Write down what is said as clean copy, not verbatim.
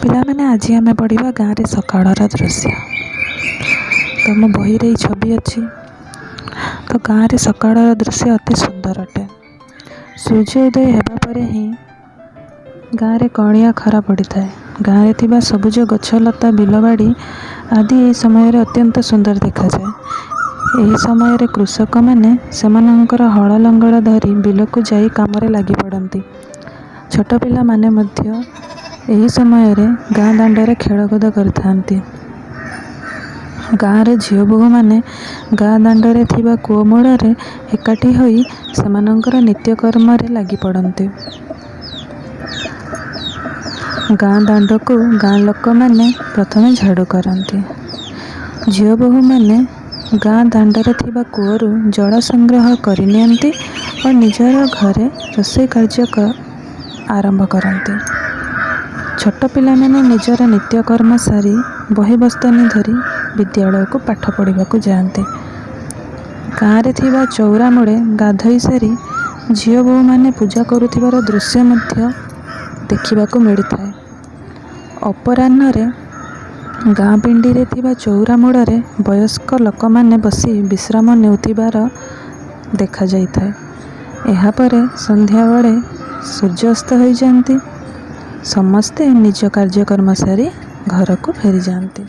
ପିଲାମାନେ ଆଜି ଆମେ ପଢ଼ିବା ଗାଁରେ ସକାଳର ଦୃଶ୍ୟ। ତ ମୋ ବହିରେ ଏଇ ଛବି ଅଛି। ତ ଗାଁରେ ସକାଳର ଦୃଶ୍ୟ ଅତି ସୁନ୍ଦର ଅଟେ। ସୂର୍ଯ୍ୟ ଉଦୟ ହେବା ପରେ ହିଁ ଗାଁରେ କଅଁଳିଆ ଖରା ପଡ଼ିଥାଏ। ଗାଁରେ ଥିବା ସବୁଜ ଗଛଲତା ବିଲବାଡ଼ି ଆଦି ଏହି ସମୟରେ ଅତ୍ୟନ୍ତ ସୁନ୍ଦର ଦେଖାଯାଏ। ଏହି ସମୟରେ କୃଷକମାନେ ସେମାନଙ୍କର ହଳ ଲଙ୍ଗଳ ଧରି ବିଲକୁ ଯାଇ କାମରେ ଲାଗି ପଡ଼ନ୍ତି। ଛୋଟ ପିଲାମାନେ ମଧ୍ୟ ଏହି ସମୟରେ ଗାଁ ଦାଣ୍ଡରେ ଖେଳକୁଦ କରିଥାନ୍ତି। ଗାଁର ଝିଅ ବୋହୂମାନେ ଗାଁ ଦାଣ୍ଡରେ ଥିବା କୂଅ ମୂଳରେ ଏକାଠି ହୋଇ ସେମାନଙ୍କର ନିତ୍ୟକର୍ମରେ ଲାଗି ପଡ଼ନ୍ତି। ଗାଁ ଦାଣ୍ଡକୁ ଗାଁ ଲୋକମାନେ ପ୍ରଥମେ ଝାଡ଼ୁ କରନ୍ତି। ଝିଅ ବୋହୂମାନେ ଗାଁ ଦାଣ୍ଡରେ ଥିବା କୂଅରୁ ଜଳ ସଂଗ୍ରହ କରି ନିଅନ୍ତି ଓ ନିଜର ଘରେ ରୋଷେଇ କାର୍ଯ୍ୟ ଆରମ୍ଭ କରନ୍ତି। ଛୋଟ ପିଲାମାନେ ନିଜର ନିତ୍ୟକର୍ମ ସାରି ବହି ବସ୍ତାନି ଧରି ବିଦ୍ୟାଳୟକୁ ପାଠ ପଢ଼ିବାକୁ ଯାଆନ୍ତି। ଗାଁରେ ଥିବା ଚଉରା ମୂଳେ ଗାଧୋଇ ସାରି ଝିଅ ବୋହୂମାନେ ପୂଜା କରୁଥିବାର ଦୃଶ୍ୟ ମଧ୍ୟ ଦେଖିବାକୁ ମିଳିଥାଏ। ଅପରାହ୍ନରେ ଗାଁ ପିଣ୍ଡିରେ ଥିବା ଚଉରା ମୂଳରେ ବୟସ୍କ ଲୋକମାନେ ବସି ବିଶ୍ରାମ ନେଉଥିବାର ଦେଖାଯାଇଥାଏ। ଏହାପରେ ସନ୍ଧ୍ୟାବେଳେ ସୂର୍ଯ୍ୟାସ୍ତ ହୋଇଯାଆନ୍ତି। ସମସ୍ତେ ନିଜ କାର୍ଯ୍ୟକ୍ରମ ସାରି ଘରକୁ ଫେରିଯାଆନ୍ତି।